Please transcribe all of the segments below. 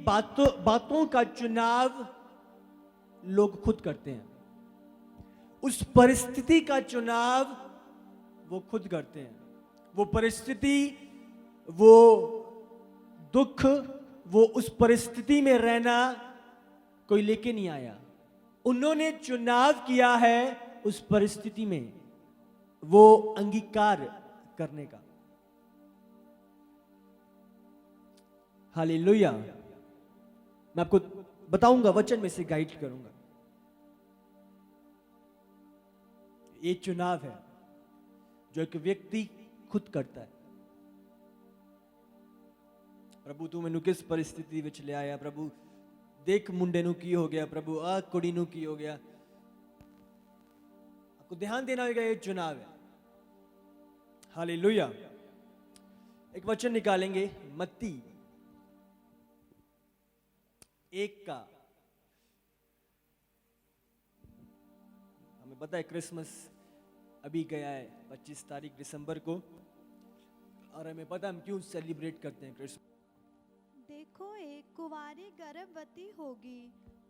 बातों का चुनाव लोग खुद करते हैं। उस परिस्थिति का चुनाव वो खुद करते हैं। वो परिस्थिति, वो दुख, वो उस परिस्थिति में रहना कोई लेके नहीं आया। उन्होंने चुनाव किया है उस परिस्थिति में वो अंगीकार करने का। हालेलुया। मैं आपको बताऊंगा, वचन में से गाइड करूंगा। ये चुनाव है जो एक व्यक्ति खुद करता है। प्रभु तू मैनू किस परिस्थिति विच ले आया, प्रभु देख मुंडे नू की हो गया, प्रभु आ कुड़ी नू की हो गया। आपको ध्यान देना होगा, ये चुनाव है। हालेलुया। एक वचन निकालेंगे मत्ती 1 का। हमें पता है क्रिसमस अभी गया है 25 तारीख दिसंबर को, और हमें पता है हम क्यों सेलिब्रेट करते हैं क्रिसमस। देखो, एक कुंवारी गर्भवती होगी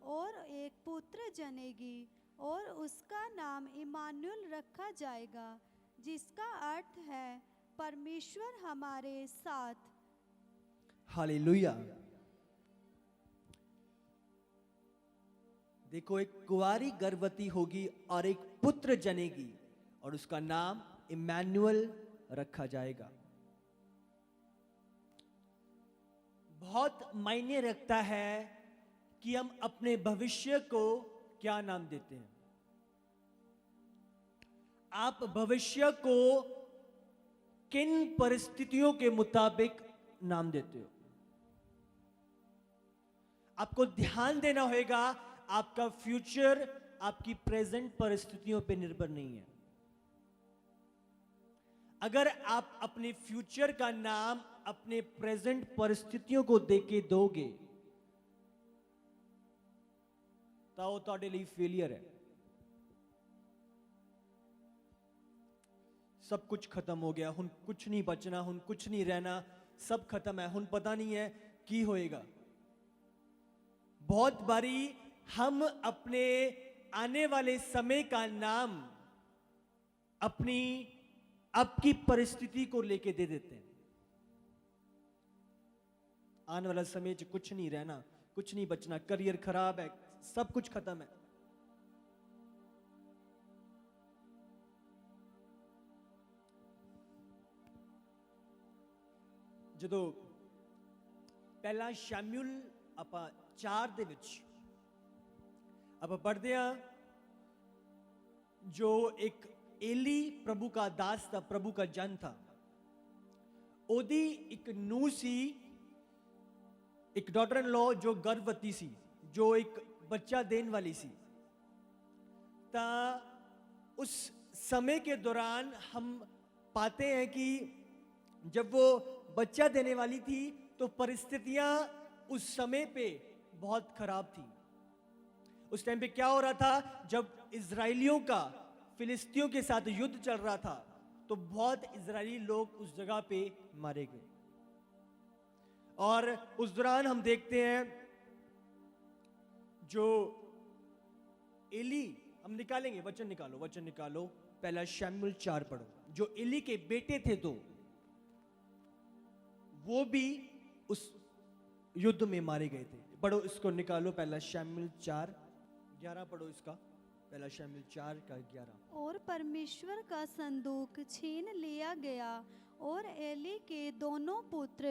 और एक पुत्र जनेगी और उसका नाम इमानुएल रखा जाएगा, जिसका अर्थ है परमेश्वर हमारे साथ। हालेलुया। देखो, एक कुंवारी गर्भवती होगी और एक पुत्र जनेगी और उसका नाम इमानुएल रखा जाएगा। बहुत मायने रखता है कि हम अपने भविष्य को क्या नाम देते हैं। आप भविष्य को किन परिस्थितियों के मुताबिक नाम देते हो? आपको ध्यान देना होगा, आपका फ्यूचर आपकी प्रेजेंट परिस्थितियों पे निर्भर नहीं है। अगर आप अपने फ्यूचर का नाम अपने प्रेजेंट परिस्थितियों को देके दोगे तो वो ਤੁਹਾਡੇ ਲਈ फेलियर है। सब कुछ खत्म हो गया, हुन कुछ नहीं बचना, हुन कुछ नहीं रहना, सब खत्म है, हुन पता नहीं है की होएगा। बहुत बारी हम अपने आने वाले समय का नाम अपनी आपकी परिस्थिति को लेके दे देते हैं। आने वाला समय च कुछ नहीं रहना, कुछ नहीं बचना, करियर खराब है, सब कुछ खत्म है। ਜਦੋਂ ਪਹਿਲਾ ਸ਼ਮੂਏਲ ਆਪਾਂ 4 ਦੇ ਵਿੱਚ ਆਪਾਂ ਪੜ੍ਹਦੇ ਆ, जो एक एली प्रभु का दास था, प्रभु का जन था, ओदी एक नूह सी, एक डॉटर इन लॉ जो गर्भवती सी, जो एक बच्चा देने वाली सी। ता उस समय के दौरान हम पाते हैं कि जब वो बच्चा देने वाली थी तो परिस्थितियां उस समय पे बहुत खराब थी। उस टाइम पे क्या हो रहा था, जब इजराइलियों का फिलिस्तियों के साथ युद्ध चल रहा था तो बहुत इजरायली लोग उस जगह पे मारे गए। और उस दौरान हम देखते हैं जो एली, हम निकालेंगे वचन, निकालो पहला शमूएल 4 पढ़ो। जो एली के बेटे थे तो वो भी उस युद्ध में मारे गए थे। पढ़ो इसको, निकालो पहला शमूएल 4:11 पढ़ो इसका, पहला शमूएल 4:11। और परमेश्वर का संदूक छीन लिया गया और एली के दोनों पुत्र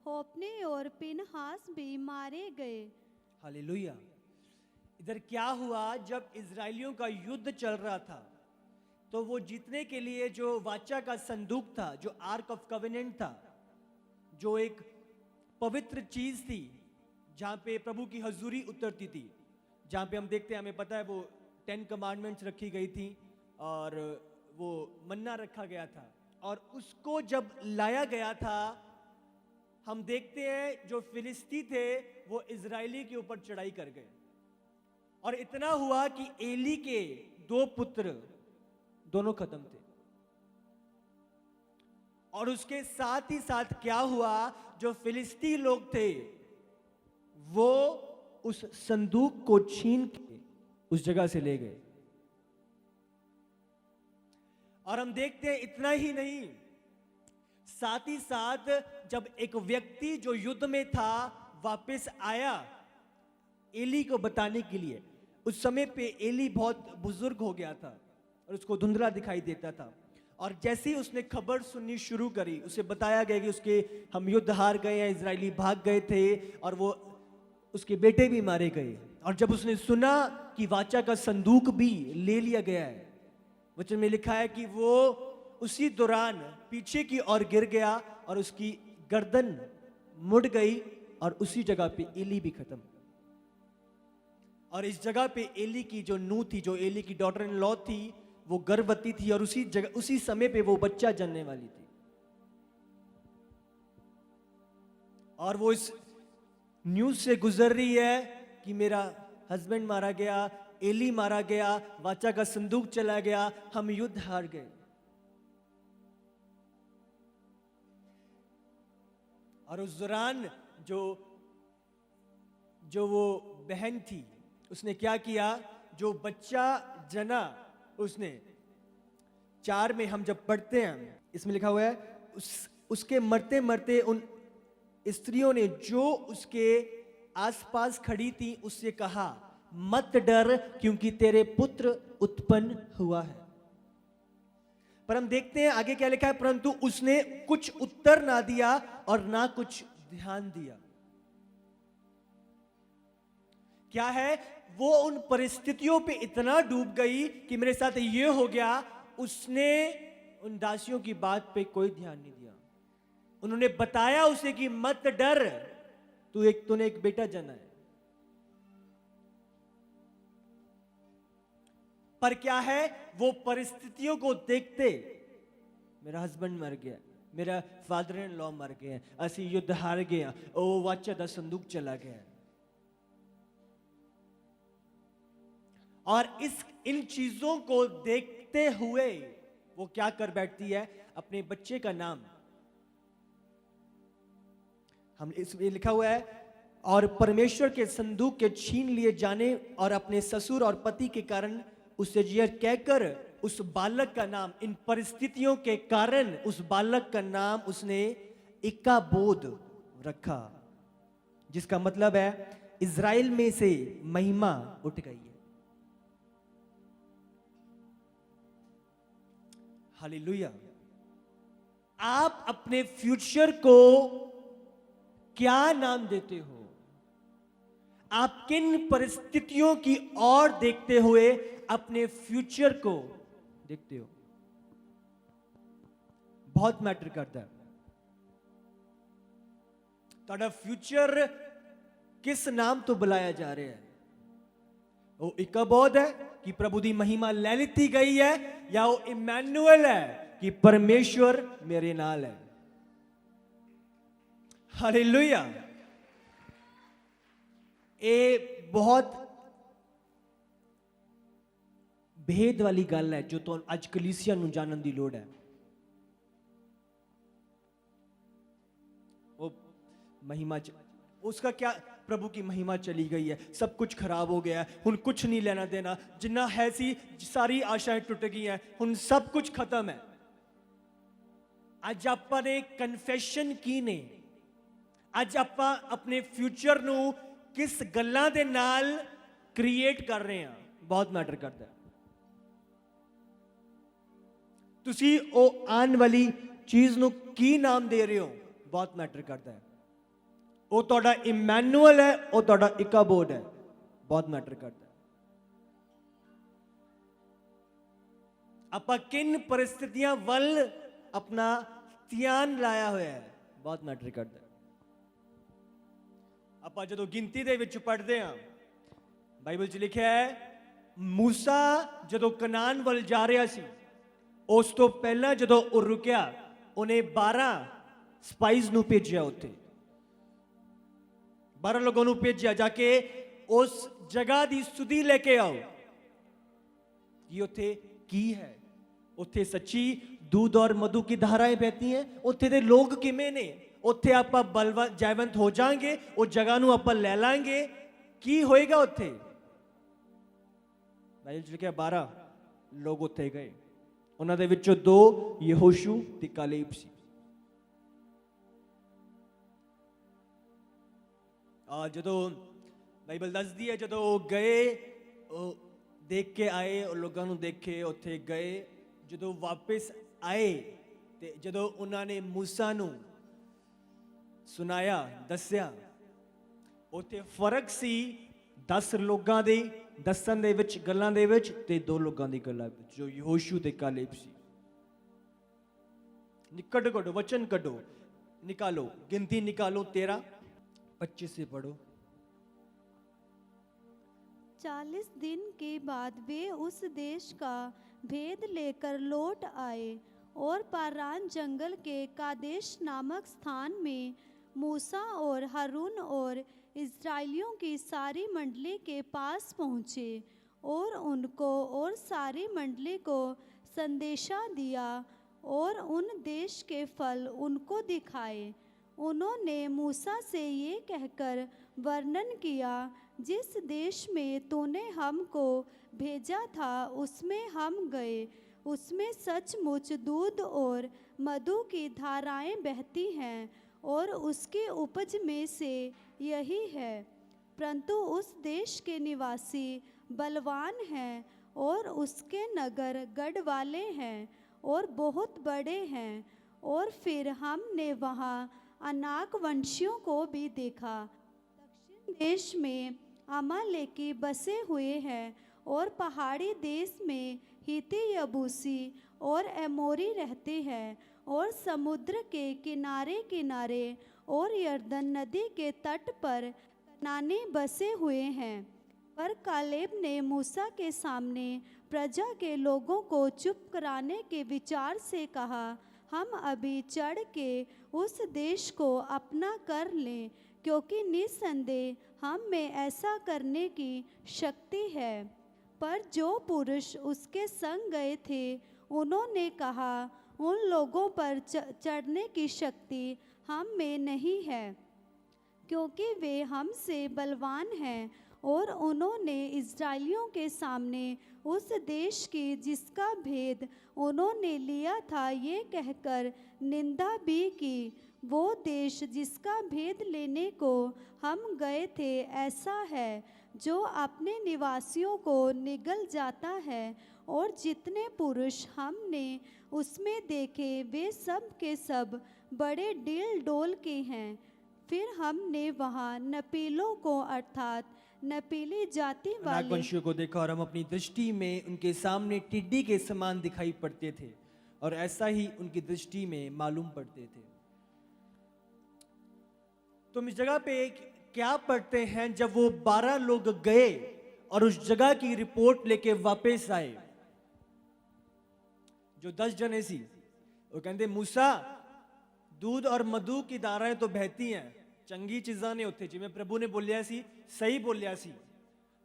होप्नी और पिनहास भी मारे गए। हालेलुया। इधर क्या हुआ, जब इजरायलियों का युद्ध चल रहा था तो वो जीतने के लिए जो वाचा का संदूक था, जो आर्क ऑफ कवेनेंट था, जो एक पवित्र चीज थी जहां पे प्रभु की हजूरी उतरती थी, जहां पे हम देखते हैं, हमें पता है वो 10 कमांडमेंट्स रखी गई थी और वो मन्ना रखा गया था, और उसको जब लाया गया था, हम देखते हैं जो फिलिस्ती थे वो इजरायली के ऊपर चढ़ाई कर गए। और इतना हुआ कि एली के 2 पुत्र दोनों खत्म थे। और उसके साथ ही साथ क्या हुआ, जो फिलिस्ती लोग थे वो उस संदूक को छीन के उस जगह से ले गए। और हम देखते हैं इतना ही नहीं, साथ ही साथ जब एक व्यक्ति जो युद्ध में था वापस आया एली को बताने के लिए, उस समय पे एली बहुत बुजुर्ग हो गया था और उसको धुंधला दिखाई देता था। और जैसे ही उसने खबर सुननी शुरू करी, उसे बताया गया कि उसके हम युद्ध हार गए हैं, इजरायली भाग गए थे और वो उसके बेटे भी मारे गए। और जब उसने सुना कि वाचा का संदूक भी ले लिया गया है, वचन में लिखा है कि वो उसी दौरान पीछे की ओर गिर गया और उसकी गर्दन मुड़ गई और उसी जगह पे एली भी खत्म। और इस जगह पे एली की जो नूह थी, जो एली की डॉटर इन लॉ थी, वो गर्भवती थी और उसी समय पे वो बच्चा जन्मने वाली थी। और वो इस न्यूज से गुजर रही है कि मेरा हस्बैंड मारा गया, एली मारा गया, वाचा का संदूक चला गया, हम युद्ध हार गए। और उस दौरान जो वो बहन थी, उसने क्या किया, जो बच्चा जना, उसने 4 में हम जब पढ़ते हैं, इसमें लिखा हुआ है उसके मरते मरते उन स्त्रियों ने जो उसके आसपास खड़ी थी उससे कहा, मत डर क्योंकि तेरे पुत्र उत्पन्न हुआ है। पर हम देखते हैं आगे क्या लिखा है, परंतु उसने कुछ उत्तर ना दिया और ना कुछ ध्यान दिया। क्या है, वो उन परिस्थितियों पे इतना डूब गई कि मेरे साथ ये हो गया, उसने उन दासियों की बात पे कोई ध्यान नहीं दिया। उन्होंने बताया उसे कि मत डर, तूने एक बेटा जना है। पर क्या है, वो परिस्थितियों को देखते, मेरा हस्बैंड मर गया, मेरा फादर इन लॉ मर गया, असी युद्ध हार गया, ओ वाचा दा संदूक चला गया। और इन चीजों को देखते हुए वो क्या कर बैठती है, अपने बच्चे का नाम, हम इसमें लिखा हुआ है, और परमेश्वर के संदूक के छीन लिए जाने और अपने ससुर और पति के कारण उससे जिया कहकर उस बालक का नाम, इन परिस्थितियों के कारण उस बालक का नाम उसने इकाबोद रखा, जिसका मतलब है इज़राइल में से महिमा उठ गई है। हालेलुया। आप अपने फ्यूचर को क्या नाम देते हो? आप किन परिस्थितियों की ओर देखते हुए अपने फ्यूचर को देखते हो? बहुत मैटर करता है। ਤੁਹਾਡਾ फ्यूचर किस नाम तो बुलाया जा रहा है? वो इकाबोद है कि प्रभु दी महिमा ले लीती गई है, या वो इमैनुअल है कि परमेश्वर मेरे नाल है। हालेलुया। ये बहुत भेद वाली गल है जो तो अज कलीसिया नूं जानन दी लोड़ है। वो महिमा उसका क्या, प्रभु की महिमा चली गई है, सब कुछ खराब हो गया है, हुन कुछ नहीं लेना देना, जिन्ना है सी सारी आशाएं टुट गई हैं, हुन सब कुछ खत्म है। अज आपां ने कन्फेशन की ने, अज आपां अपने फ्यूचर नूं किस गल्लां दे नाल क्रिएट कर रहे हैं, बहुत मैटर करता है। तुसी ओ आने वाली चीज नूं की नाम दे रहे हो, बहुत मैटर करता है। वो तोड़ा इमैनुअल है, वो तोड़ा इकाबोद है, बहुत मैटर करता है। आपां किन परिस्थितियां वल अपना ध्यान लाया हुआ है, बहुत मैटर करता है। आपां जदों गिनती दे विच पढ़दे हां, बाइबल च लिखिआ है, मूसा जदों कनान वल जा रहा सी, उस तो पहला जदों वो रुकिया, उन्हें 12 स्पाइस नूं भेजिया, उत्थे 12 लोगों नूं भेजिया, जाके उस जगह दी सुधी लेके आओ कि उत्थे की है, उत्थे सच्ची दूध और मधु की धाराएं बहती हैं, उत्थे दे लोग किमें ने, ਉੱਥੇ ਆਪਾਂ ਜੈਵੰਤ ਹੋ ਜਾਾਂਗੇ, ਉਹ ਜਗ੍ਹਾ ਨੂੰ ਆਪਾਂ ਲੈ ਲਾਂਗੇ। ਕੀ ਹੋਏਗਾ ਉੱਥੇ? ਬਾਈਬਲ 'ਚ ਲਿਖਿਆ 12 ਲੋਕ ਉੱਥੇ ਗਏ, ਉਹਨਾਂ ਦੇ ਵਿੱਚੋਂ 2 ਯਹੋਸ਼ੂ ਤੇ ਕਾਲੇਬ ਸੀ। ਜਦੋਂ ਬਾਈਬਲ ਦੱਸਦੀ ਹੈ ਜਦੋਂ ਉਹ ਗਏ, ਉਹ ਦੇਖ ਕੇ ਆਏ, ਉਹ ਲੋਕਾਂ ਨੂੰ ਦੇਖੇ, ਉੱਥੇ ਗਏ। ਜਦੋਂ ਵਾਪਸ ਆਏ ਤੇ ਜਦੋਂ ਉਹਨਾਂ ਨੇ ਮੂਸਾ ਨੂੰ ਸੁਣਾਇਆ, ਦੱਸਿਆ, ਉੱਥੇ ਫਰਕ ਸੀ 10 ਲੋਕਾਂ ਦੇ ਦੱਸਣ ਦੇ ਵਿੱਚ, ਗੱਲਾਂ ਦੇ ਵਿੱਚ, ਤੇ 2 ਲੋਕਾਂ ਦੀ ਗੱਲਾਂ ਵਿੱਚ, ਜੋ ਯਹੋਸ਼ੂ ਤੇ ਕਾਲੇਬ ਸੀ। ਕੱਢੋ वचन ਕੱਢो, निकालो, गिनती निकालो 13, 25 से पढ़ो। 40 दिन के बाद वे उस देश का भेद लेकर लौट आए और पारान जंगल के कादेश नामक स्थान में मूसा और हारून और इस्राएलियों की सारी मंडली के पास पहुँचे और उनको और सारी मंडली को संदेशा दिया और उन देश के फल उनको दिखाए। उन्होंने मूसा से ये कहकर वर्णन किया, जिस देश में तूने हमको भेजा था उसमें हम गए, उसमें सचमुच दूध और मधु की धाराएं बहती हैं और उसकी उपज में से यही है। परंतु उस देश के निवासी बलवान हैं और उसके नगर गढ़ वाले हैं और बहुत बड़े हैं। और फिर हमने वहाँ अनाक वंशियों को भी देखा। दक्षिण देश में अमालेकी बसे हुए हैं और पहाड़ी देश में हिती, यबूसी और एमोरी रहते हैं और समुद्र के किनारे किनारे और यरदन नदी के तट पर कनानी बसे हुए हैं। पर कालेब ने मूसा के सामने प्रजा के लोगों को चुप कराने के विचार से कहा, हम अभी चढ़ के उस देश को अपना कर लें, क्योंकि निस्संदेह हम में ऐसा करने की शक्ति है। पर जो पुरुष उसके संग गए थे उन्होंने कहा, उन लोगों पर चढ़ने की शक्ति हम में नहीं है, क्योंकि वे हमसे बलवान हैं। और उन्होंने इस्राएलियों के सामने उस देश की जिसका भेद उन्होंने लिया था ये कहकर निंदा भी की। वो देश जिसका भेद लेने को हम गए थे ऐसा है जो अपने निवासियों को निगल जाता है, और जितने पुरुष हमने उसमें देखे वे सब के सब बड़े डील डोल के हैं। फिर हमने वहाँ नपीलों को अर्थात नपीली जाति वाले वंशियों को देखा और हम अपनी दृष्टि में उनके सामने टिड्डी के समान दिखाई पड़ते थे, और ऐसा ही उनकी दृष्टि में मालूम पड़ते थे। तुम इस जगह पे क्या पढ़ते हैं? जब वो 12 लोग गए और उस जगह की रिपोर्ट लेके वापस आए, जो 10 जने सी, वो कहते मूसा दूध और मधु की धाराएं तो बहती हैं, ਚੰਗੀ ਚੀਜ਼ਾਂ ਨੇ ਉੱਥੇ, ਜਿਵੇਂ ਪ੍ਰਭੂ ਨੇ ਬੋਲਿਆ ਸੀ, ਸਹੀ ਬੋਲਿਆ ਸੀ।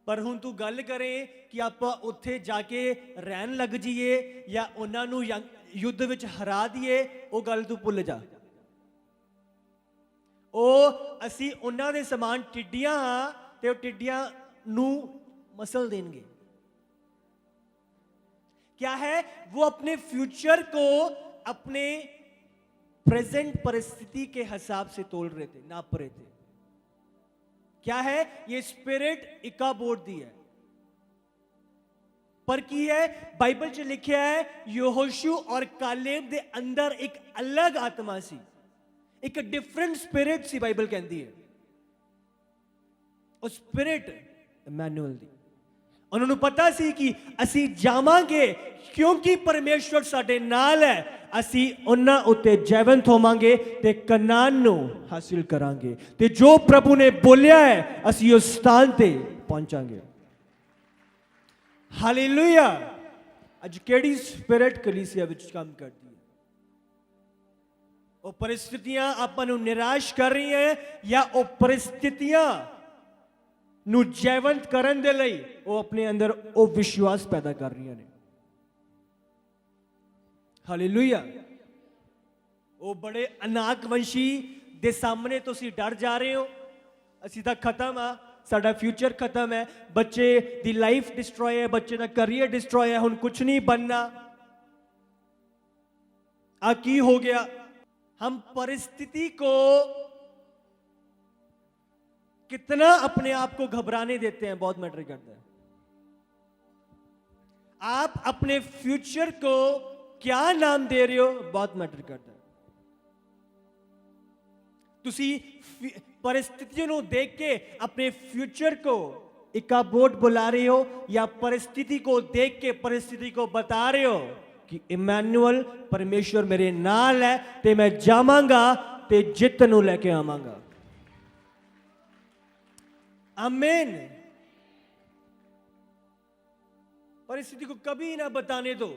ਪਰ ਹੁਣ ਤੂੰ ਗੱਲ ਕਰੇ ਕਿ ਆਪਾਂ ਉੱਥੇ ਜਾ ਕੇ ਰਹਿਣ ਲੱਗ ਜਾਈਏ ਜਾਂ ਉਹਨਾਂ ਨੂੰ ਯੁੱਧ ਵਿੱਚ ਹਰਾ ਦਈਏ, ਉਹ ਗੱਲ ਤੂੰ ਭੁੱਲ ਜਾ। ਉਹ ਅਸੀਂ ਉਹਨਾਂ ਦੇ ਸਮਾਨ ਟਿੱਡੀਆਂ ਹਾਂ ਤੇ ਉਹ ਟਿੱਡੀਆਂ ਨੂੰ ਮਸਲ ਦੇਣਗੇ। क्या है? वो अपने फ्यूचर को अपने प्रेजेंट परिस्थिति के हिसाब से तोल रहे थे, नाप रहे थे। क्या है? ये स्पिरिट इकाबोर्ड दी है, पर की है बाइबल च लिखा है यहोशू और कालेब दे अंदर एक अलग आत्मा सी, एक डिफरेंट स्पिरिट सी। बाइबल कहती है ਉਹ ਸਪਿਰਿਟ ਇਮੈਨੂਅਲ ਦੀ। ਉਹਨਾਂ ਨੂੰ ਪਤਾ ਸੀ ਕਿ ਅਸੀਂ ਜਾਵਾਂਗੇ ਕਿਉਂਕਿ ਪਰਮੇਸ਼ਵਰ ਸਾਡੇ ਨਾਲ ਹੈ, ਅਸੀਂ ਉਹਨਾਂ ਉੱਤੇ ਜੈਵੰਤ ਹੋਵਾਂਗੇ ਤੇ ਕਨਾਨ ਨੂੰ ਹਾਸਿਲ ਕਰਾਂਗੇ, ਤੇ ਜੋ ਪ੍ਰਭੂ ਨੇ ਬੋਲਿਆ ਹੈ ਅਸੀਂ ਉਸ ਸਥਾਨ ਤੇ ਪਹੁੰਚਾਂਗੇ। ਹਾਲੇਲੂਇਆ। ਅੱਜ ਕਿਹੜੀ ਸਪਿਰਿਟ ਕਲੀਸਿਆ ਵਿੱਚ ਕੰਮ ਕਰਦੀ ਹੈ? ਉਹ परिस्थितियां ਆਪਾਂ ਨੂੰ ਨਿਰਾਸ਼ ਕਰ ਰਹੀਆਂ ਜਾਂ ਉਹ परिस्थितियां ਨੂੰ ਜੈਵੰਤ ਕਰਨ ਦੇ ਲਈ ਉਹ ਆਪਣੇ ਅੰਦਰ ਉਹ ਵਿਸ਼ਵਾਸ ਪੈਦਾ ਕਰ ਰਹੀਆਂ ਨੇ। ਹਾਲੇਲੂਇਆ। ਉਹ ਬੜੇ ਅਨਾਕ ਵੰਸ਼ੀ ਦੇ ਸਾਹਮਣੇ ਤੁਸੀਂ ਡਰ ਜਾ ਰਹੇ ਹੋ, ਅਸੀਂ ਤਾਂ ਖਤਮ ਆ, ਸਾਡਾ ਫਿਊਚਰ ਖਤਮ ਹੈ, ਬੱਚੇ ਦੀ ਲਾਈਫ ਡਿਸਟਰੋਏ ਹੈ, ਬੱਚੇ ਦਾ ਕੈਰੀਅਰ ਡਿਸਟਰੋਏ ਹੈ, ਹੁਣ ਕੁਝ ਨਹੀਂ बनना, आ की हो गया। हम परिस्थिति को कितना अपने आप को घबराने देते हैं, बहुत मैटर करता है। आप अपने फ्यूचर को क्या नाम दे रहे हो, बहुत मैटर करता है। ਤੁਸੀਂ परिस्थितियों ਨੂੰ देख के अपने फ्यूचर को इकाबोट बुला रहे हो, या परिस्थिति को देख के परिस्थिति को बता रहे हो कि इमैनुअल परमेश्वर मेरे नाल है ते मैं जावांगा ते जित नूं लेके आवांगा। आमीन। परिस्थिति को कभी ना बताने दो।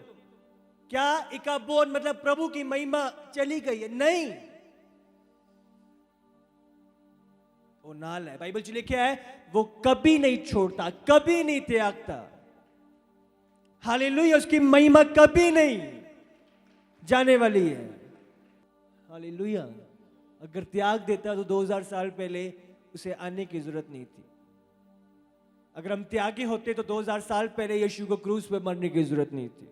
क्या इकाबोट मतलब प्रभु की महिमा चली गई है? नहीं, वो नाल है। बाइबल में लिखा है वो कभी नहीं छोड़ता, कभी नहीं त्यागता। हालेलुया, उसकी महिमा कभी नहीं जाने वाली है। हालेलुया। अगर त्याग देता तो 2000 साल पहले उसे आने की जरूरत नहीं थी। अगर हम त्यागी होते तो 2000 साल पहले यीशु को क्रूस पे मरने की जरूरत नहीं थी।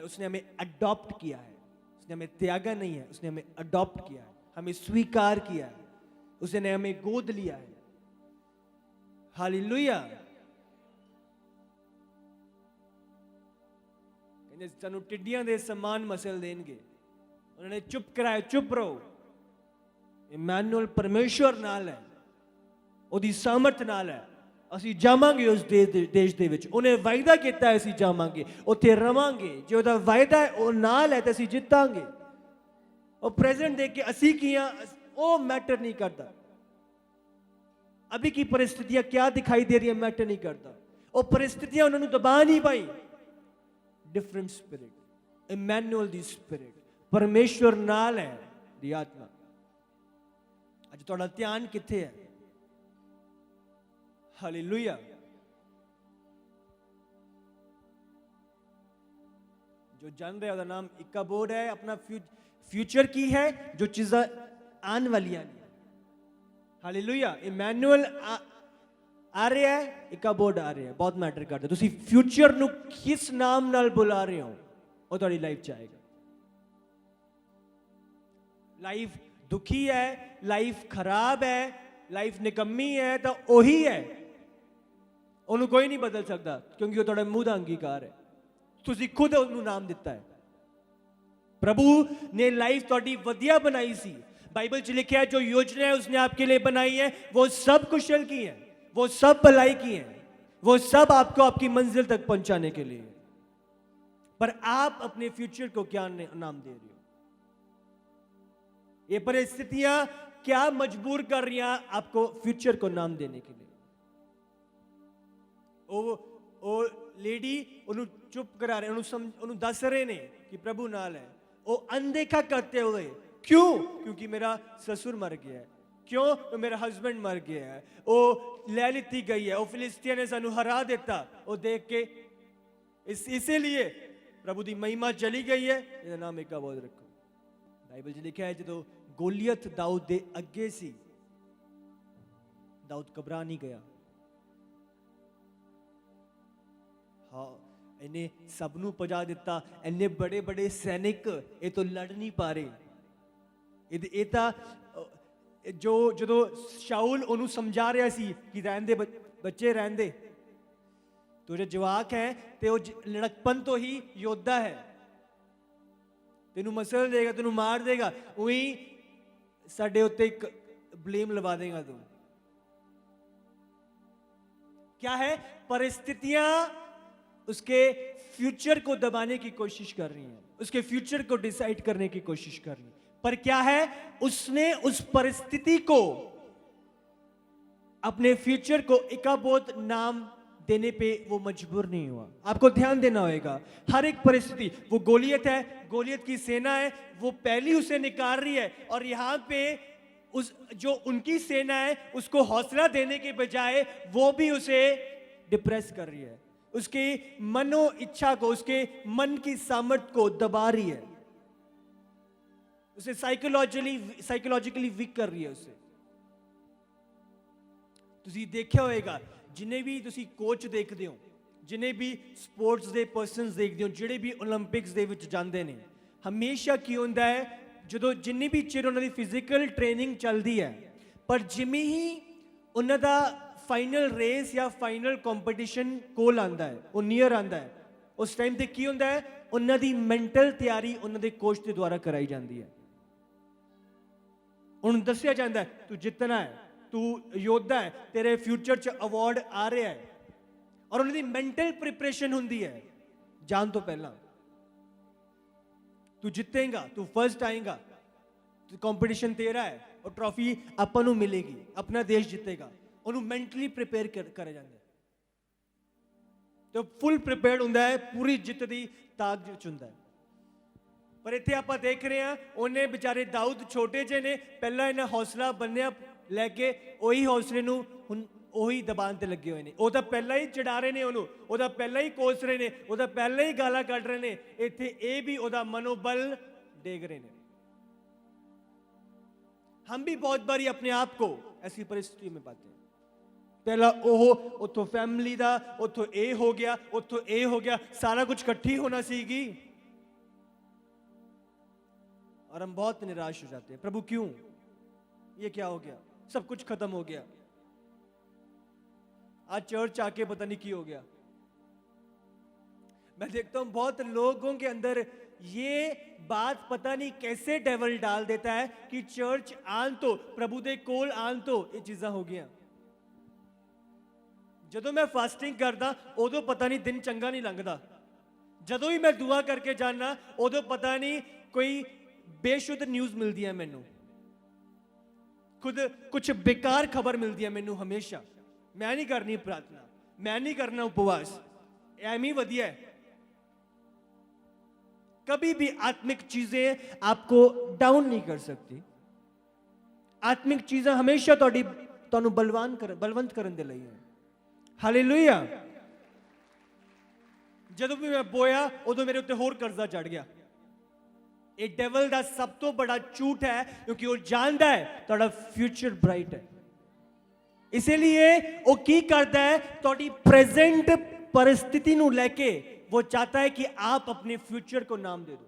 उसने हमें अडॉप्ट किया है, उसने हमें त्यागा नहीं है, उसने हमें अडॉप्ट किया है, हमें स्वीकार किया है, उसने हमें गोद लिया है। हालेलुया। कहते सानू टिड्डियां दे समान मसल देंगे, उन्होंने चुप कराया, चुप रहो। इमैनुअल परमेश्वर नाल है, ਉਹਦੀ ਸਾਮਰਥ ਨਾਲ ਹੈ, ਅਸੀਂ ਜਾਵਾਂਗੇ ਉਸ ਦੇਸ਼ ਦੇ ਵਿੱਚ। ਉਹਨੇ ਵਾਅਦਾ ਕੀਤਾ ਹੈ ਅਸੀਂ ਜਾਵਾਂਗੇ, ਉੱਥੇ ਰਵਾਂਗੇ। ਜੇ ਉਹਦਾ ਵਾਅਦਾ ਹੈ ਉਹ ਨਾਲ ਹੈ ਤਾਂ ਅਸੀਂ ਜਿੱਤਾਂਗੇ। ਉਹ ਪ੍ਰੈਜ਼ੈਂਟ ਦੇਖ ਕੇ ਅਸੀਂ ਕੀ ਆ ਉਹ ਮੈਟਰ ਨਹੀਂ ਕਰਦਾ। अभी की परिस्थितियां क्या दिखाई दे रही है मैटर नहीं करता। और परिस्थितियां उन्होंने दबा नहीं पाई। Different spirit, Emmanuel the spirit, परमेश्वर नाल है दी आत्मा। अज तुहाडा ध्यान किथे है? हालेलुया। जो जान रहे उसका नाम इकाबोड है, अपना फ्यूचर की है, जो चीज़ां आने वाली हैं। हालेलुया। इमैनुअल आ रहा है, इकाबोड आ रहा है, बहुत मैटर करता है। तुसी फ्यूचर नू किस नाम नाल बुला रहे हो वो तुहाडी लाइफ च आएगा। लाइफ दुखी है, लाइफ खराब है, लाइफ निकम्मी है तो वही है, उन्होंने कोई नहीं बदल सकता, क्योंकि वो तुहाडे मूँह दा अंगीकार है। तुसी खुद उन्होंने नाम दिता है। प्रभु ने लाइफ तुहाडी वधिया बनाई सी। बाइबल च लिखा है जो योजना है उसने आपके लिए बनाई है वो सब कुशल की है, वो सब भलाई की है, वो सब आपको आपकी मंजिल तक पहुंचाने के लिए। पर आप अपने फ्यूचर को क्या नाम दे रहे हो? ये परिस्थितियां क्या मजबूर कर रही हैं आपको फ्यूचर को नाम देने के लिए? ओ लेडी उन्होंने चुप करा रहे, उन्होंने दस रहे ने कि प्रभु नाल है। वो अनदेखा करते हुए, क्यों? क्योंकि मेरा ससुर मर गया है। क्यों? तो मेरा हस्बैंड मर गया है, वो ले लीती गई है, वो फिलिस्तीन ने सानू हरा देता। वो देख के इसीलिए प्रभु की महिमा चली गई है। इसका नाम इकाबोड रखो। बाइबल च लिखा है जो गोलियत दाऊद दे अगे सी, दाऊद घबरा नहीं गया। हाँ, इन्हें सबनू पजा दिता, इन्ने बड़े बड़े सैनिक ये तो लड़ नहीं पा रहे। ये जो जो शाऊल उन्होंने समझा रहा सी कि रहन दे बच्चे रहन दे, तो जो जवाक है तो लड़कपन तो ही योद्धा है, तेनू मसल देगा, तेनू मार देगा, वही साडे उत्ते एक ब्लेम लगा देगा तू। क्या है? परिस्थितियां उसके फ्यूचर को दबाने की कोशिश कर रही हैं, उसके फ्यूचर को डिसाइड करने की कोशिश कर रही हैं। पर क्या है? उसने उस परिस्थिति को अपने फ्यूचर को इकाबोद नाम देने पे वो मजबूर नहीं हुआ। आपको ध्यान देना होगा। हर एक परिस्थिति, वो गोलियत है, गोलियत की सेना है, वो पहली उसे निकाल रही है, और यहां पे उस जो उनकी सेना है उसको हौसला देने के बजाय वो भी उसे डिप्रेस कर रही है, उसकी मनो इच्छा को, उसके मन की सामर्थ्य को दबा रही है। उसे ਸਾਈਕੋਲੋਜੀਕਲੀ ਵੀਕ ਕਰ ਰਹੀ ਹੈ ਉਸੇ। ਤੁਸੀਂ ਦੇਖਿਆ ਹੋਵੇਗਾ ਜਿੰਨੇ ਵੀ ਤੁਸੀਂ ਕੋਚ ਦੇਖਦੇ ਹੋ, ਜਿੰਨੇ ਵੀ ਸਪੋਰਟਸ ਦੇ ਪਰਸਨਸ ਦੇਖਦੇ ਹੋ, ਜਿਹੜੇ ਵੀ 올림픽ਸ ਦੇ ਵਿੱਚ ਜਾਂਦੇ ਨੇ, ਹਮੇਸ਼ਾ ਕੀ ਹੁੰਦਾ ਹੈ, ਜਦੋਂ ਜਿੰਨੀ ਵੀ ਚਿਰ ਉਹਨਾਂ ਦੀ ਫਿਜ਼ੀਕਲ ਟ੍ਰੇਨਿੰਗ ਚੱਲਦੀ ਹੈ, ਪਰ ਜਿਵੇਂ ਹੀ ਉਹਨਾਂ ਦਾ ਫਾਈਨਲ ਰੇਸ ਜਾਂ ਫਾਈਨਲ ਕੰਪੀਟੀਸ਼ਨ ਕੋਲ ਆਉਂਦਾ ਹੈ, ਉਹ ਨੀਅਰ ਆਉਂਦਾ ਹੈ, ਉਸ ਟਾਈਮ ਤੇ ਕੀ ਹੁੰਦਾ ਹੈ, ਉਹਨਾਂ ਦੀ ਮੈਂਟਲ ਤਿਆਰੀ ਉਹਨਾਂ ਦੇ ਕੋਚ ਦੇ ਦੁਆਰਾ ਕਰਾਈ ਜਾਂਦੀ ਹੈ। ਉਹਨੂੰ ਦੱਸਿਆ ਜਾਂਦਾ ਹੈ ਤੂੰ ਜਿੱਤਣਾ ਹੈ, ਤੂੰ ਯੋਧਾ ਹੈ, ਤੇਰੇ ਫਿਊਚਰ 'ਚ ਅਵਾਰਡ ਆ ਰਿਹਾ ਹੈ, ਔਰ ਉਹਨਾਂ ਦੀ ਮੈਂਟਲ ਪ੍ਰੀਪਰੇਸ਼ਨ ਹੁੰਦੀ ਹੈ ਜਾਣ ਤੋਂ ਪਹਿਲਾਂ। ਤੂੰ ਜਿੱਤੇਗਾ, ਤੂੰ ਫਸਟ ਆਏਗਾ, ਕੰਪੀਟੀਸ਼ਨ ਤੇਰਾ ਹੈ, ਔਰ ਟਰੋਫੀ ਆਪਾਂ ਨੂੰ ਮਿਲੇਗੀ, ਆਪਣਾ ਦੇਸ਼ ਜਿੱਤੇਗਾ। ਉਹਨੂੰ ਮੈਂਟਲੀ ਪ੍ਰਿਪੇਅਰ ਕਰਿਆ ਜਾਂਦਾ ਹੈ, ਤੇ ਫੁੱਲ ਪ੍ਰਿਪੇਅਰਡ ਹੁੰਦਾ ਹੈ, ਪੂਰੀ ਜਿੱਤ ਦੀ ਤਾਕ ਵਿੱਚ ਹੁੰਦਾ ਹੈ। ਪਰ ਇੱਥੇ ਆਪਾਂ ਦੇਖ ਰਹੇ ਹਾਂ, ਉਹਨੇ ਵਿਚਾਰੇ ਦਾਊਦ ਛੋਟੇ ਜਿਹੇ ਨੇ, ਪਹਿਲਾਂ ਇਹਨਾਂ ਹੌਸਲਾ ਬੰਨਿਆ ਲੈ ਕੇ, ਉਹੀ ਹੌਸਲੇ ਨੂੰ ਹੁਣ ਉਹੀ ਦਬਾਨ ਤੇ ਲੱਗੇ ਹੋਏ ਨੇ। ਉਹ ਤਾਂ ਪਹਿਲਾਂ ਹੀ ਚੜਾ ਰਹੇ ਨੇ ਉਹਨੂੰ, ਉਹਦਾ ਪਹਿਲਾਂ ਹੀ ਕੋਸ ਰਹੇ ਨੇ, ਉਹਦਾ ਪਹਿਲਾਂ ਹੀ ਗਾਲਾਂ ਕੱਢ ਰਹੇ ਨੇ। ਇੱਥੇ ਇਹ ਵੀ ਉਹਦਾ ਮਨੋਬਲ ਡੇਗ ਰਹੇ ਨੇ। हम भी बहुत बारी अपने आप को ऐसी परिस्थिति में पाते हैं, पहला ओह उतो फैमिली दा, उतो ए हो गया, उतो ए हो गया, सारा कुछ इकट्ठी होना सीगी, और हम बहुत निराश हो जाते हैं। प्रभु क्यों, ये क्या हो गया, सब कुछ खत्म हो गया, आज चर्च आके पता नहीं क्यों हो गया। मैं देखता हूं बहुत लोगों के अंदर ये बात पता नहीं कैसे डेवल डाल देता है कि चर्च आन तो, प्रभु दे कोल आन तो ये चीज़ां हो गया। जदों मैं फास्टिंग करदा उदों पता नहीं दिन चंगा नहीं लंघदा, जदों ही मैं दुआ करके जाना उदों पता नहीं कोई बेशुद्ध न्यूज़ मिलती है मैनू, खुद कुछ बेकार खबर मिलती है मैनू हमेशा। मैं नहीं करनी प्रार्थना, मैं नहीं करना उपवास, एम ही वधिया है। कभी भी आत्मिक चीजें आपको डाउन नहीं कर सकती। आत्मिक चीजें हमेशा ਤੁਹਾਨੂੰ ਬਲਵੰਤ ਕਰਨ ਦੇ ਲਈ ਹੈ। ਹਾਲੇਲੂਇਆ। ਜਦੋਂ ਵੀ ਮੈਂ ਬੋਇਆ ਉਦੋਂ ਮੇਰੇ ਉੱਤੇ ਹੋਰ ਕਰਜ਼ਾ ਚੜ ਗਿਆ। ਇਹ ਡੈਵਲ ਦਾ ਸਭ ਤੋਂ ਬੜਾ ਝੂਠ ਹੈ, ਕਿਉਂਕਿ ਉਹ ਜਾਣਦਾ ਹੈ ਤੁਹਾਡਾ ਫਿਊਚਰ ਬ੍ਰਾਈਟ ਹੈ। ਇਸੇ ਲਈ ਉਹ ਕੀ ਕਰਦਾ ਹੈ, ਤੁਹਾਡੀ ਪ੍ਰੈਜ਼ੈਂਟ परिस्थिति ਨੂੰ ਲੈ ਕੇ वो चाहता है कि आप अपने फ्यूचर को नाम दे दो,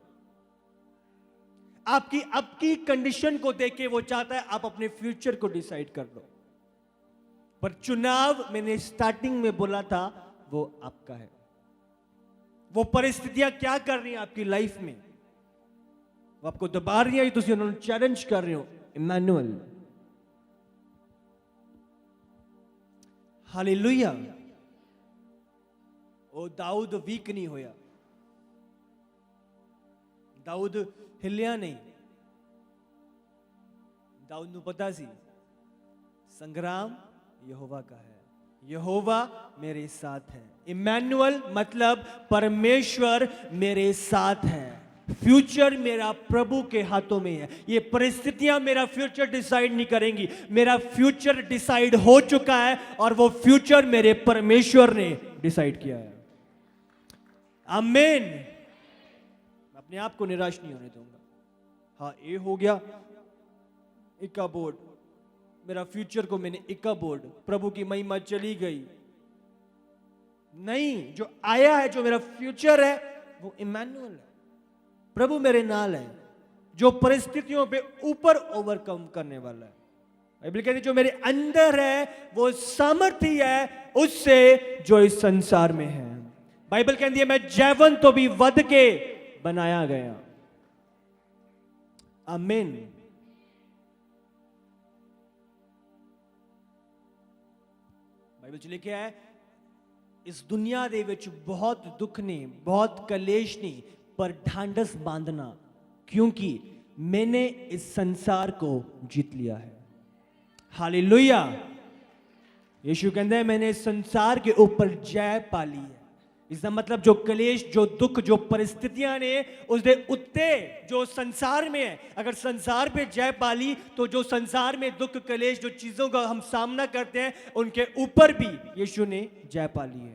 आपकी अब की कंडीशन को देख के वो चाहता है आप अपने फ्यूचर को डिसाइड कर लो। पर चुनाव मैंने स्टार्टिंग में बोला था वो आपका है। वो परिस्थितियां क्या कर रही हैं आपकी लाइफ में, वो आपको दबा रही हैं, तुम उन्होंने चैलेंज कर रहे हो। Emmanuel, hallelujah. ਉਹ ਦਾਊਦ ਵੀਕ ਨਹੀਂ ਹੋਇਆ, ਦਾਊਦ ਹਿੱਲਿਆ ਨਹੀਂ। ਦਾਊਦ ਨੂੰ ਪਤਾ ਸੀ ਸੰਗਰਾਮ ਯਹੋਵਾ का है, यहोवा मेरे साथ है। इमैनुअल मतलब परमेश्वर मेरे साथ है। फ्यूचर मेरा प्रभु के हाथों में है। ये परिस्थितियां मेरा फ्यूचर डिसाइड नहीं करेंगी, मेरा फ्यूचर डिसाइड हो चुका है, और वो फ्यूचर मेरे परमेश्वर ने डिसाइड किया है। आमीन। मैं अपने आप को निराश नहीं होने दूंगा। हाँ, ये हो गया इक्का बोर्ड, मेरा फ्यूचर को मैंने इक्का बोर्ड, प्रभु की महिमा चली गई। नहीं, जो आया है, जो मेरा फ्यूचर है वो इमैनुअल है, प्रभु मेरे नाल है, जो परिस्थितियों पे ऊपर ओवरकम करने वाला है। बाइबल कहती है जो मेरे अंदर है वो सामर्थ्य है उससे जो इस संसार में है। बाइबल कहती है मैं जैवन तो भी वध के बनाया गया। आमीन। बाइबल च लिखिया है इस दुनिया दे विच बहुत दुख ने, बहुत कलेश ने, पर ढांढस बांधना, क्योंकि मैंने इस संसार को जीत लिया है। हालेलुया। यीशु कहते हैं मैंने इस संसार के ऊपर जय पा ली है। इसका मतलब जो कलेश, जो दुख, जो परिस्थितियां ने उसके उत्ते जो संसार में है, अगर संसार पे जय पा ली तो जो संसार में दुख, कलेश, जो चीजों का हम सामना करते हैं उनके ऊपर भी यीशु ने जय पा ली है।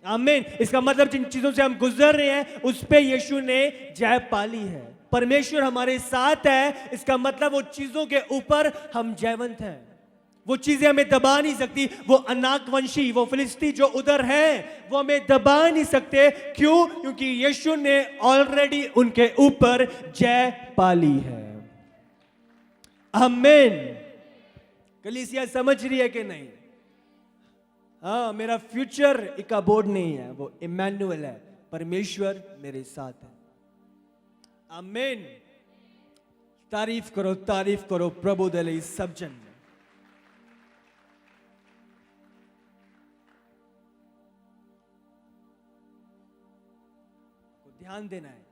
आमीन। इसका मतलब जिन चीजों से हम गुजर रहे हैं उस पे यीशु ने जय पा ली है। परमेश्वर हमारे साथ है, इसका मतलब वो चीजों के ऊपर हम जयवंत हैं। वो चीजें हमें दबा नहीं सकती। वो अनाकवंशी, वो फिलिस्ती जो उधर है, वो हमें दबा नहीं सकते। क्यों? क्योंकि यीशु ने ऑलरेडी उनके ऊपर जय पाली है। आमीन। कलीसिया समझ रही है कि नहीं? हाँ, मेरा फ्यूचर एक अबोर्ड नहीं है, वो इमैनुअल है, परमेश्वर मेरे साथ है। आमीन। तारीफ करो प्रभु दे ਲਈ सब जन। ध्यान देना है,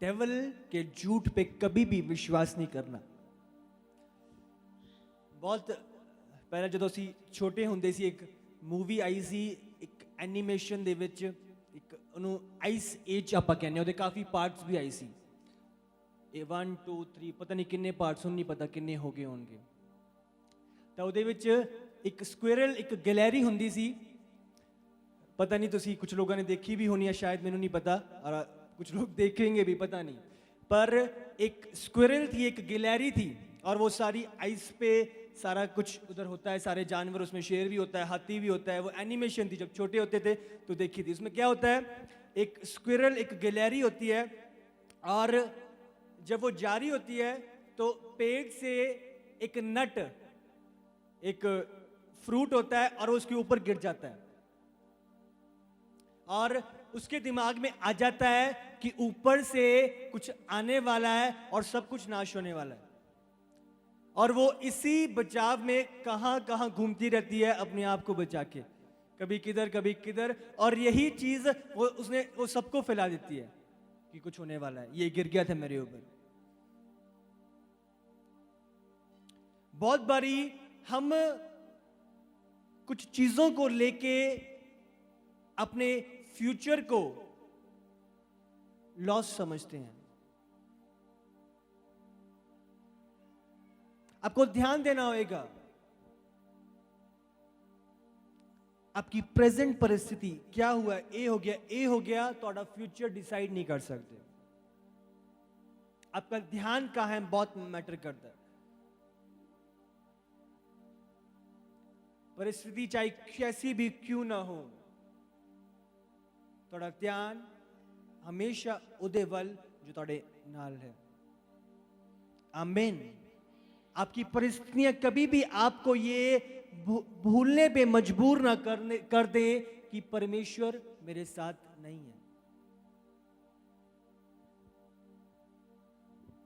डेविल के झूठ पे कभी भी विश्वास नहीं करना। बहुत पहले ਜਦੋਂ ਅਸੀਂ ਛੋਟੇ ਹੁੰਦੇ ਸੀ, ਇੱਕ ਮੂਵੀ ਆਈ ਸੀ, ਇੱਕ ਐਨੀਮੇਸ਼ਨ ਦੇ ਵਿੱਚ, ਇੱਕ ਉਹਨੂੰ ਆਈਸ ਏਜ ਆਪਾਂ ਕਹਿੰਦੇ, ਉਹਦੇ ਕਾਫੀ ਪਾਰਟਸ ਵੀ ਆਏ ਸੀ। ਇਹ 1 2 3 ਪਤਾ ਨਹੀਂ ਕਿੰਨੇ ਪਾਰਟਸ, ਹੁਣ ਨਹੀਂ ਪਤਾ ਕਿੰਨੇ ਹੋ ਗਏ ਹੋਣਗੇ। ਤਾਂ ਉਹਦੇ ਵਿੱਚ ਇੱਕ ਸਕੁਇਰਲ, ਇੱਕ ਗੈਲਰੀ ਹੁੰਦੀ ਸੀ। पता नहीं तुसी कुछ लोगों ने देखी भी होनी है शायद, मैंने नहीं पता, और कुछ लोग देखेंगे भी, पता नहीं। पर एक स्क्विरल थी, एक गिलहरी थी, और वो सारी आइस पे सारा कुछ उधर होता है, सारे जानवर, उसमें शेर भी होता है, हाथी भी होता है। वो एनिमेशन थी, जब छोटे होते थे तो देखी थी। उसमें क्या होता है, एक स्क्विरल, एक गिलहरी होती है, और जब वो जा रही होती है तो पेड़ से एक नट, एक फ्रूट होता है, और वो उसके ऊपर गिर जाता है, और उसके दिमाग में आ जाता है कि ऊपर से कुछ आने वाला है और सब कुछ नाश होने वाला है। और वो इसी बचाव में कहां कहां घूमती रहती है, अपने आप को बचा के, कभी किधर कभी किधर। और यही चीज वो सबको फैला देती है कि कुछ होने वाला है, ये गिर गया था मेरे ऊपर। बहुत बारी हम कुछ चीजों को लेके अपने फ्यूचर को लॉस समझते हैं। आपको ध्यान देना होगा, आपकी प्रेजेंट परिस्थिति क्या हुआ, ए हो गया तो आपका फ्यूचर डिसाइड नहीं कर सकते। आपका ध्यान कहां है, बहुत मैटर करता है। परिस्थिति चाहे कैसी भी क्यों ना हो, ਤੁਹਾਡਾ ਧਿਆਨ हमेशा ਉਹਦੇ ਵੱਲ जो ਤੁਹਾਡੇ नाल है। आमीन। आपकी परिस्थितियां कभी भी आपको ये भूलने पे मजबूर ना कर दे कि परमेश्वर मेरे साथ नहीं है।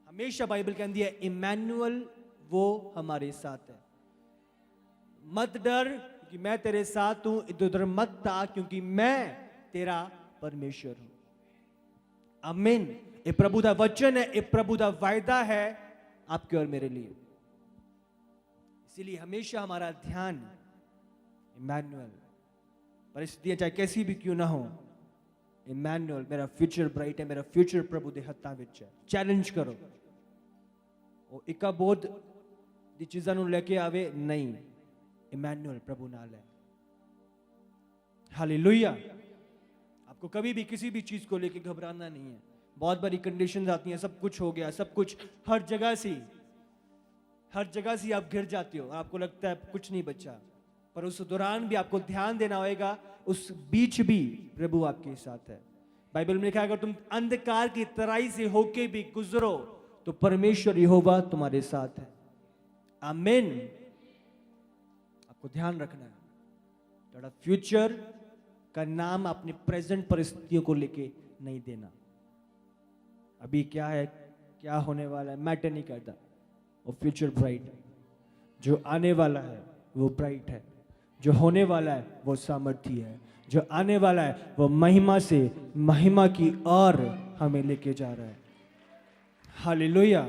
हमेशा बाइबल कहती है इमैनुअल, वो हमारे साथ है। मत डर कि मैं तेरे साथ हूं, इधर उधर मत ता, क्योंकि मैं तेरा परमेश्वर हूं। आमीन। ये प्रभु का वचन है, ये प्रभु का वायदा है आपके और मेरे लिए। इसीलिए हमेशा हमारा ध्यान इमैनुअल, परिस्थितियां चाहे कैसी भी क्यों ना हो, इमैनुअल मेरा फ्यूचर ब्राइट है, मेरा फ्यूचर प्रभु दे हत्थां विच है। चैलेंज करो, वो इका बोध दी चीज़ां नूं लेके आवे नहीं, इमैनुअल प्रभु नाल है। हालेलुया। आपको कभी भी किसी भी चीज को लेके घबराना नहीं है। बहुत बड़ी कंडीशंस आती हैं, सब कुछ हो गया, सब कुछ हर जगह से आप घिर जाते हो, आपको लगता है कुछ नहीं बचा, पर उस दौरान भी आपको ध्यान देना होगा, उस बीच भी प्रभु आपके साथ है। बाइबल में लिखा है, अगर तुम अंधकार की तराई से होके भी गुजरो तो परमेश्वर यहोवा तुम्हारे साथ है। आमीन। आपको ध्यान रखना है, थोड़ा फ्यूचर का नाम अपने प्रेजेंट परिस्थितियों को लेके नहीं देना। अभी क्या है, क्या होने वाला है, मैटर नहीं करता। वो फ्यूचर ब्राइट है, जो आने वाला है वो ब्राइट है, जो होने वाला है वो सामर्थ्य है, जो आने वाला है वो महिमा से महिमा की ओर हमें लेके जा रहा है। हालेलुया।